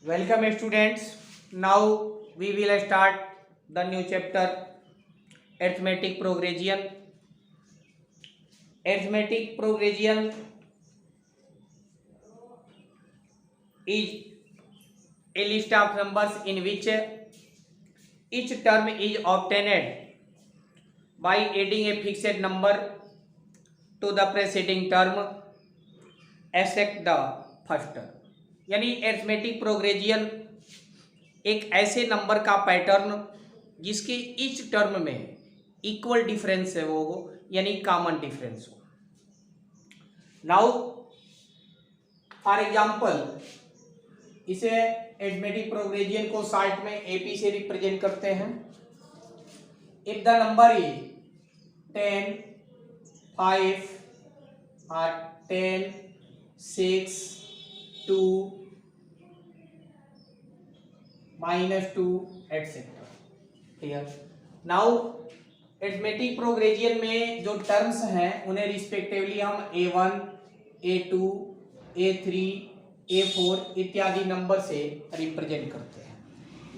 Welcome students. Now we will start the new chapter arithmetic progression. Arithmetic progression is a list of numbers in which each term is obtained by adding a fixed number to the preceding term except the first term. यानी arithmetic progression एक ऐसे number का pattern जिसके each term में equal difference है वो यानी common difference हो। नाउ फॉर एग्जांपल इसे अरिथमेटिक प्रोग्रेशन को शॉर्ट में एपी से रिप्रेजेंट करते हैं। इफ द नंबर इज 10, 5 और 10, 6, 2, -2 etcetera. Clear. Now arithmetic progression में जो टर्म्स हैं उन्हें रिस्पेक्टिवली हम A1, A2, A3, A4 इत्यादि नंबर से रिप्रेजेंट करते हैं।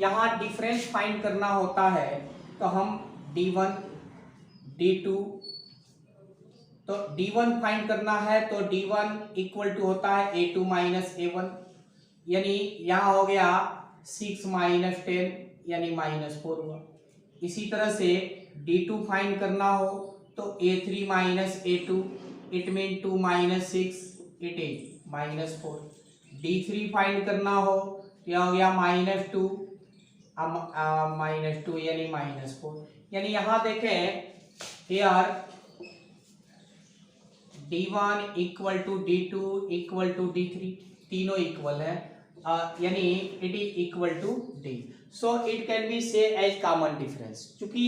यहाँ डिफरेंस फाइंड करना होता है तो हम D1, D2, तो D1 फाइंड करना है तो D1 इक्वल टू होता है A2 माइनस A1, यानी यहाँ हो गया 6 माइनस 10 यानी -4 हुआ। इसी तरह से D2 फाइंड करना हो तो A3 minus A2 it mean 2 minus 6 it is -4। D3 find करना हो क्या हो गया -2 -2 यानी -4। यानी यहाँ देखें here D1 equal to D2 equal to D3 तीनों इक्वल है, यानी it is equal to D। So it can be say as common difference. चूंकि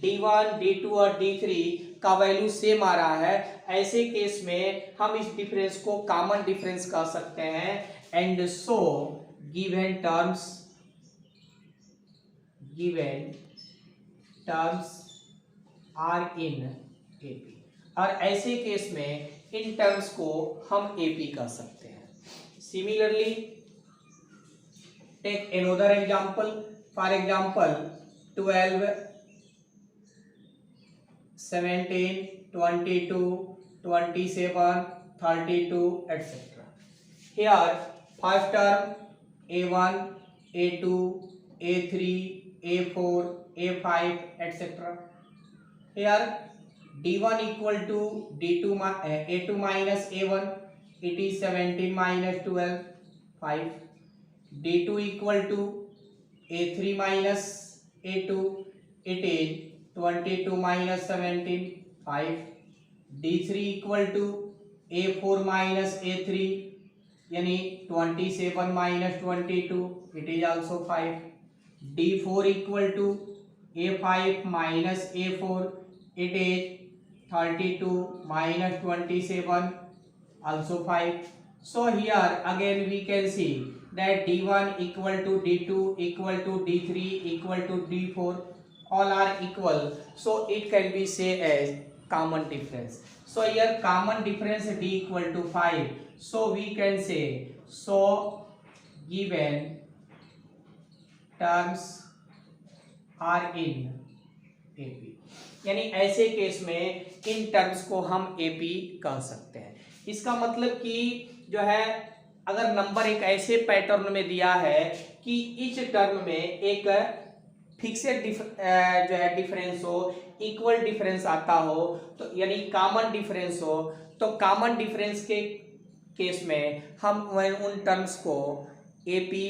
D1, D2 और D3 का वैल्यू सेम आ रहा है, ऐसे केस में हम इस डिफरेंस को कॉमन डिफरेंस कह सकते हैं। And so given terms are in AP, और ऐसे केस में इन टर्म्स को हम एपी कह सकते हैं। Similarly take another example, for example 12, 17, 22, 27, 32 etc. Here first term A1, A2, A3, A4, A5 etc. Here D1 equal to A2 minus A1, it is 17 minus 12, 5. D2 equal to A3 minus A2, it is 22 minus 17, 5. D3 equal to A4 minus A3, यानी 27 minus 22, it is also 5. D4 equal to A5 minus A4, it is 32 minus 27, also 5. So here again we can see that D1 equal to D2 equal to D3 equal to D4, all are equal, so it can be say as common difference. So here common difference D equal to 5, so we can say so given terms are in AP, यानी ऐसे case में in terms को हम AP कह सकते हैं। इसका मतलब कि जो है अगर नंबर एक ऐसे पैटर्न में दिया है कि इच टर्म में एक फिक्सेड जो है डिफरेंस हो, इक्वल डिफरेंस आता हो, तो यानी कॉमन डिफरेंस हो, तो कॉमन डिफरेंस के केस में हम उन टर्म्स को एपी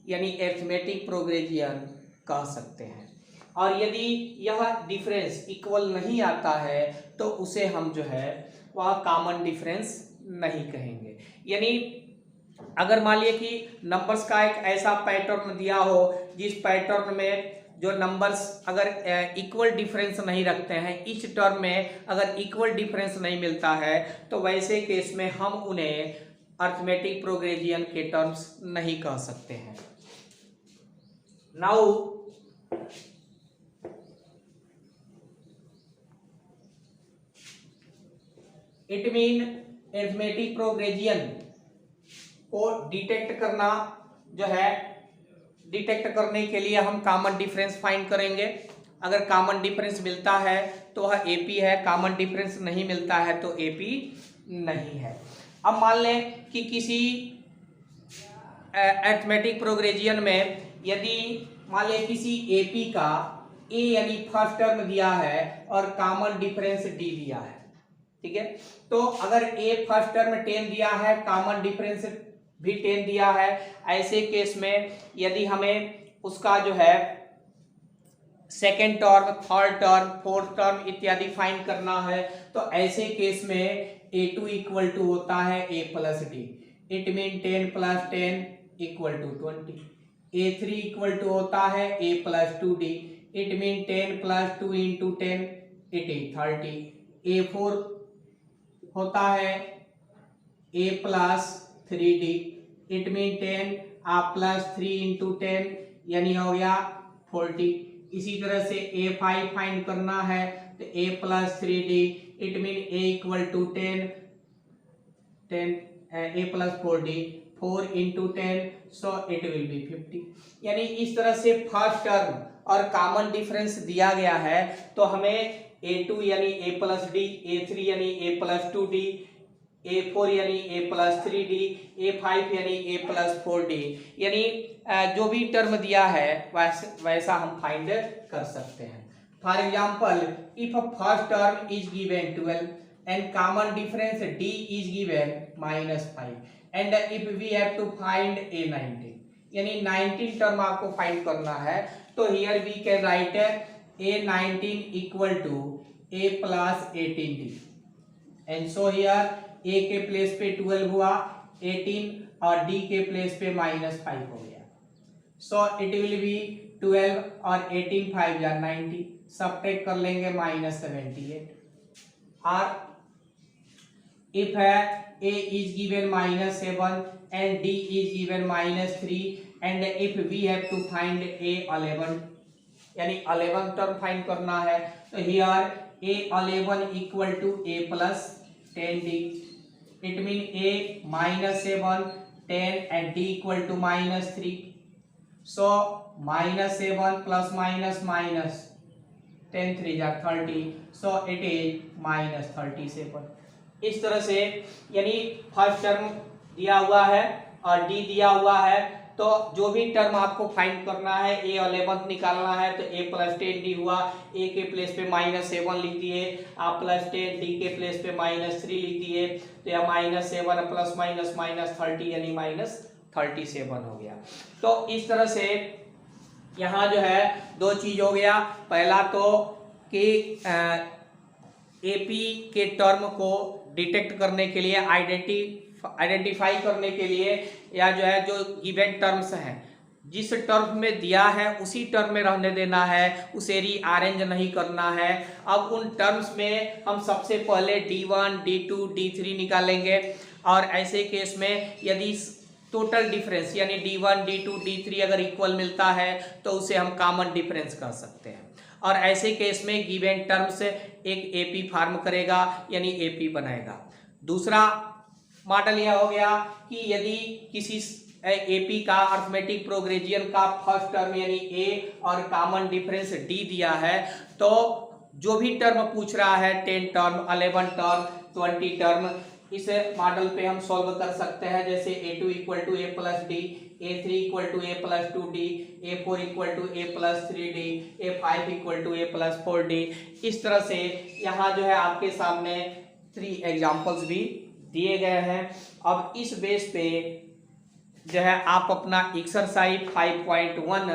यानी अरिथमेटिक प्रोग्रेशन कह सकते हैं। और यदि यह डिफरेंस इक्वल नहीं आता है तो उसे हम जो है वह कॉमन डिफरेंस नहीं कहेंगे। यानी अगर मान लिया कि नंबर्स का एक ऐसा पैटर्न दिया हो जिस पैटर्न में जो नंबर्स अगर इक्वल डिफरेंस नहीं रखते हैं, इच टर्म में अगर इक्वल डिफरेंस नहीं मिलता है, तो वैसे केस में हम उन्हें अरिथमेटिक प्रोग्रेशन के टर्म्स नहीं कह सकते हैं। Now it mean arithmetic progression को डिटेक्ट करना जो है डिटेक्ट करने के लिए हम कॉमन डिफरेंस फाइंड करेंगे। अगर कॉमन डिफरेंस मिलता है तो वह एपी है, कॉमन डिफरेंस नहीं मिलता है तो एपी नहीं है। अब मान लें कि किसी अरिथमेटिक प्रोग्रेशन में यदि मान लें किसी एपी का ए यानी फर्स्ट टर्म दिया है और कॉमन डिफरेंस डी दिया है, ठीक है। तो अगर ए फर्स्ट टर्म 10 दिया है, कॉमन डिफरेंस भी 10 दिया है, ऐसे केस में यदि हमें उसका जो है second term, third term, fourth term इत्यादि फाइंड करना है तो ऐसे केस में A2 इक्वल टू होता है A प्लस डी। It mean 10 plus 10 equal to 20। A3 equal to होता है A plus 2D। It mean 10 plus 2 into 10 it is 30। A4 होता है A plus 3D। It mean 10 आप प्लस 3 इंटू 10 यानी हो गया 40। इसी तरह से A5 फाइंड करना है तो A plus 3D। It mean A equal to 10 A plus 4D, 4 into 10 so it will be 50। यानी इस तरह से फर्स्ट टर्म और कॉमन डिफरेंस दिया गया है तो हमें A2 यानी A प्लस डी, A3 यानी A प्लस 2D, A4 यानी A प्लस 3D, A5 यानी A प्लस 4D, यानी जो भी टर्म दिया है वैसा हम फाइंड कर सकते हैं। For example, if first term is given 12 and common difference D is given -5 and if we have to find A19 यानी 19 टर्म आपको फाइंड करना है तो here we can write A19 equal to A plus 18D and so here A के place पे 12 हुआ, 18 और D के प्लेस पे -5 हो गया। so it will be 12 और 18 5 या 90, सबट्रैक्ट कर लेंगे -78। और if A is given -7 and D is given -3 and if we have to find A11 यानी 11 टर्म फाइंड करना है तो here A11 equal to A plus 10D। It mean A -7 10 and D equal to -3, so -7 plus minus 10 3 are 30, so it is -37। इस तरह से यानी first term दिया हुआ है और डी दिया हुआ है तो जो भी टर्म आपको फाइंड करना है A11 निकालना है तो A प्लस 10D हुआ, A के प्लेस पे -7 लिख दिए, आप प्लस 10 D के प्लेस पे -3 लिख दिए तो यह -7 प्लस -30 यानी -37 हो गया। तो इस तरह से यहाँ जो है दो चीज हो गया। पहला तो कि एपी के टर्म को डिटेक्ट करने के लिए, आइडेंटिफाई करने के लिए, या जो है जो गिवन टर्म्स हैं जिस टर्म में दिया है उसी टर्म में रहने देना है, उसे रीअरेंज नहीं करना है। अब उन टर्म्स में हम सबसे पहले D1, D2, D3 निकालेंगे और ऐसे केस में यदि टोटल डिफरेंस यानी D1, D2, D3 अगर इक्वल मिलता है तो उसे हम कॉमन डिफरेंस कर सकते हैं और ऐसे केस में गिवन टर्म्स एक एपी फॉर्म करेगा यानी एपी बनाएगा। दूसरा मॉडल यह हो गया कि यदि किसी एपी का अरिथमेटिक प्रोग्रेशन का फर्स्ट टर्म यानी ए और कॉमन डिफरेंस डी दिया है तो जो भी टर्म पूछ रहा है 10 टर्म, 11 टर्म, 20 टर्म, इस मॉडल पे हम सॉल्व कर सकते हैं। जैसे A2 equal to A plus डी, A3 equal to A plus 2D, A4 equal to A plus 3D, A5 equal to A plus 4D। इस तरह से यहाँ जो है आपके सामने 3 एग्जाम्पल्स भी दिए गए हैं। अब इस बेस पे जो है आप अपना एक्सरसाइज 5.1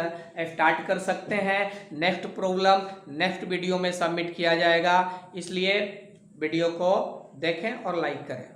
स्टार्ट कर सकते हैं। नेक्स्ट प्रॉब्लम नेक्स्ट वीडियो में सबमिट किया जाएगा, इसलिए वीडियो को देखें और लाइक करें।